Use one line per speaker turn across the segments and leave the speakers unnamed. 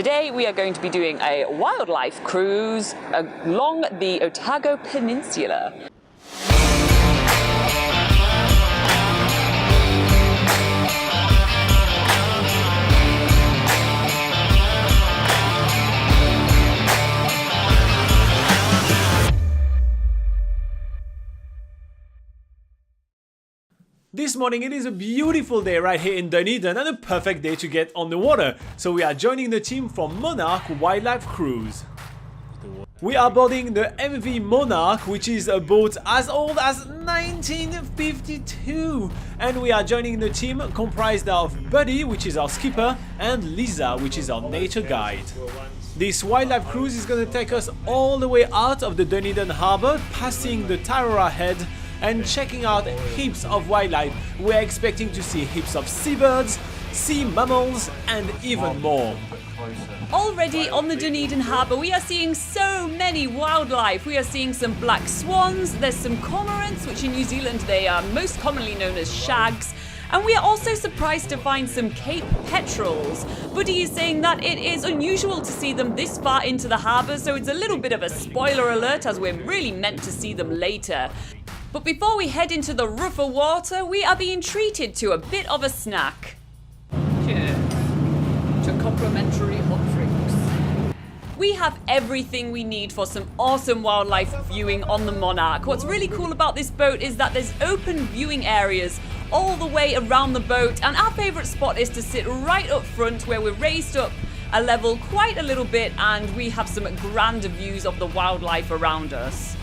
Today we are going to be doing a wildlife cruise along the Otago Peninsula.
This morning it is a beautiful day right here in Dunedin and a perfect day to get on the water. So we are joining the team from Monarch Wildlife Cruise. We are boarding the MV Monarch, which is a boat as old as 1952. And we are joining the team comprised of Buddy, which is our skipper, and Lisa, which is our nature guide. This wildlife cruise is going to take us all the way out of the Dunedin Harbour, passing the Taiaroa Head, and checking out heaps of wildlife. We're expecting to see heaps of seabirds, sea mammals, and even more.
Already on the Dunedin Harbour, we are seeing so many wildlife. We are seeing some black swans, there's some cormorants, which in New Zealand they are most commonly known as shags. And we are also surprised to find some Cape petrels. Buddy is saying that it is unusual to see them this far into the harbour, so it's a little bit of a spoiler alert as we're really meant to see them later. But before we head into the rougher water, we are being treated to a bit of a snack. Cheers to complimentary hot drinks. We have everything we need for some awesome wildlife viewing on the Monarch. What's really cool about this boat is that there's open viewing areas all the way around the boat, and our favourite spot is to sit right up front where we're raised up a level quite a little bit and we have some grander views of the wildlife around us.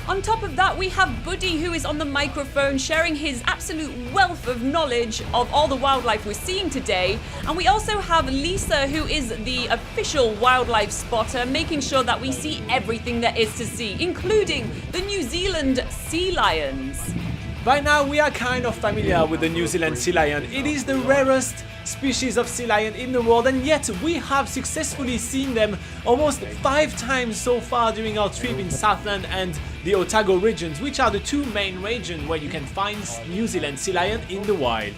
On top of that, we have Buddy, who is on the microphone sharing his absolute wealth of knowledge of all the wildlife we're seeing today. And we also have Lisa, who is the official wildlife spotter, making sure that we see everything there is to see, including the New Zealand sea lions.
By now we are kind of familiar with the New Zealand sea lion. It is the rarest species of sea lion in the world, and yet we have successfully seen them almost 5 times so far during our trip in Southland and the Otago regions, which are the two main regions where you can find New Zealand sea lion in the wild.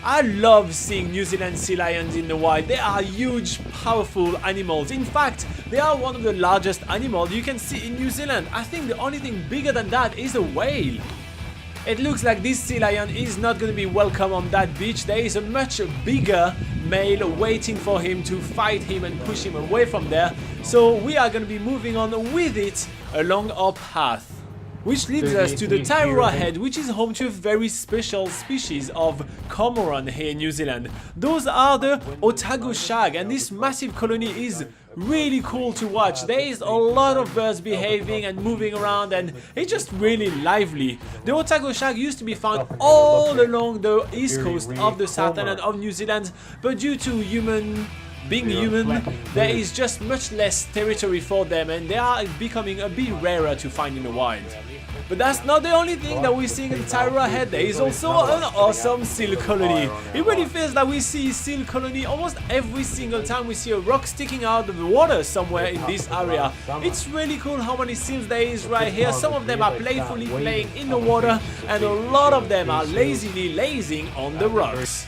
I love seeing New Zealand sea lions in the wild. They are huge, powerful animals. In fact, they are one of the largest animals you can see in New Zealand. I think the only thing bigger than that is a whale. It looks like this sea lion is not going to be welcome on that beach. There is a much bigger male waiting for him to fight him and push him away from there. So we are going to be moving on with it along our path. Which leads us to the Taiaroa Head, which is home to a very special species of cormorant here in New Zealand. Those are the Otago shag, and this massive colony is really cool to watch. There is a lot of birds behaving and moving around, and it's just really lively. The Otago shag used to be found all along the east coast of the South Island of New Zealand, but due to being human, there is just much less territory for them, and they are becoming a bit rarer to find in the wild. But that's not the only thing that we're seeing in the Taiaroa Head. There is also an awesome seal colony. It really feels like we see seal colony almost every single time we see a rock sticking out of the water somewhere in this area. It's really cool how many seals there is right here. Some of them are playfully playing in the water, and a lot of them are lazily lazing on the rocks.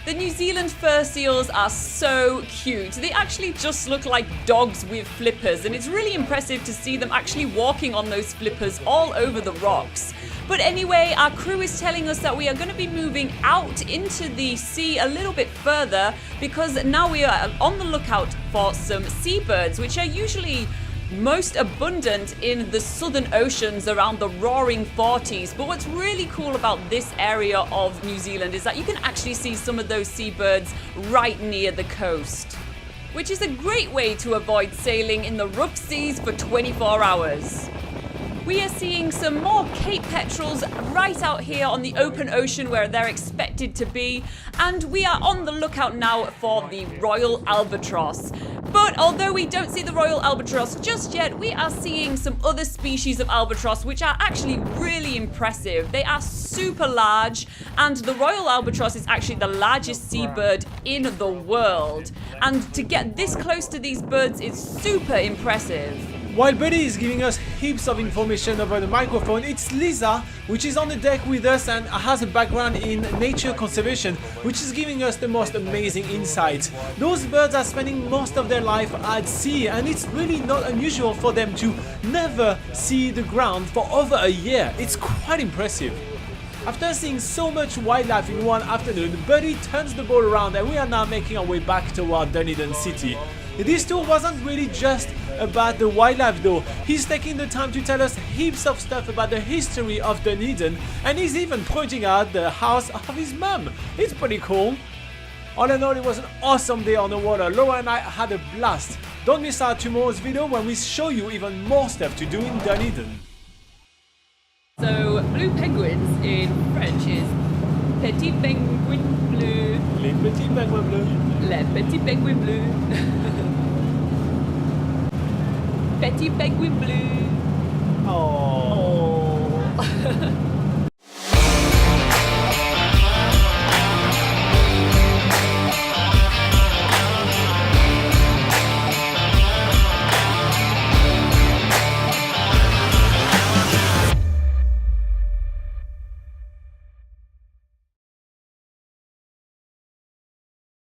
The New Zealand fur seals are so cute. They actually just look like dogs with flippers, and it's really impressive to see them actually walking on those flippers all over the rocks. But anyway, our crew is telling us that we are going to be moving out into the sea a little bit further, because now we are on the lookout for some seabirds, which are usually most abundant in the southern oceans around the roaring 40s. But what's really cool about this area of New Zealand is that you can actually see some of those seabirds right near the coast, which is a great way to avoid sailing in the rough seas for 24 hours. We are seeing some more Cape petrels right out here on the open ocean where they're expected to be, and we are on the lookout now for the royal albatross. But although we don't see the royal albatross just yet, we are seeing some other species of albatross which are actually really impressive. They are super large, and the royal albatross is actually the largest seabird in the world. And to get this close to these birds is super impressive.
While Buddy is giving us heaps of information over the microphone, it's Lisa, which is on the deck with us and has a background in nature conservation, which is giving us the most amazing insights. Those birds are spending most of their life at sea, and it's really not unusual for them to never see the ground for over a year. It's quite impressive. After seeing so much wildlife in one afternoon, Buddy turns the boat around and we are now making our way back toward Dunedin city. This tour wasn't really just about the wildlife though. He's taking the time to tell us heaps of stuff about the history of Dunedin, and he's even pointing out the house of his mum. It's pretty cool. All in all, it was an awesome day on the water. Laura and I had a blast. Don't miss out tomorrow's video when we show you even more stuff to do in Dunedin.
So, blue penguins in French is petit penguin bleu.
Les petits pingouins bleus.
Les petits penguins bleus. Petit penguin bleu.
Oh.